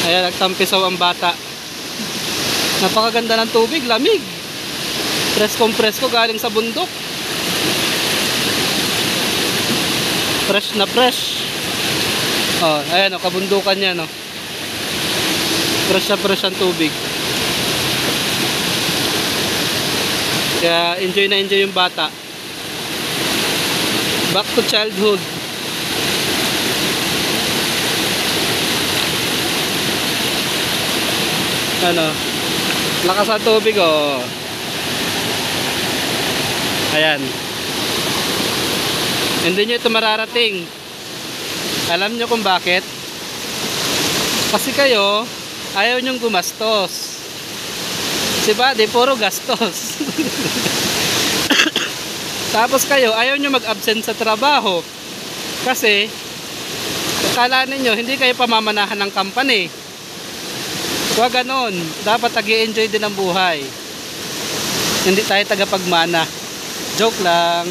Ayan, nagtampisaw ang bata. Napakaganda ng tubig, lamig. Presko galing sa bundok. Fresh na fresh. Oh, ayan, oh, kabundukan niya, no. Fresh na fresh ang tubig. Kaya enjoy na enjoy yung bata. Back to childhood. Ano, lakas ang tubig, oh. Ayan. Hindi nyo ito mararating. Alam nyo kung bakit? Kasi kayo ayaw nyong gumastos. Si Buddy puro gastos. Tapos kayo ayaw nyo mag-absent sa trabaho. Kasi akala ninyo hindi kayo pamamanahan ng company. Huwag ganon. Dapat nag-i-enjoy din ang buhay. Hindi tayo tagapagmana. Joke lang.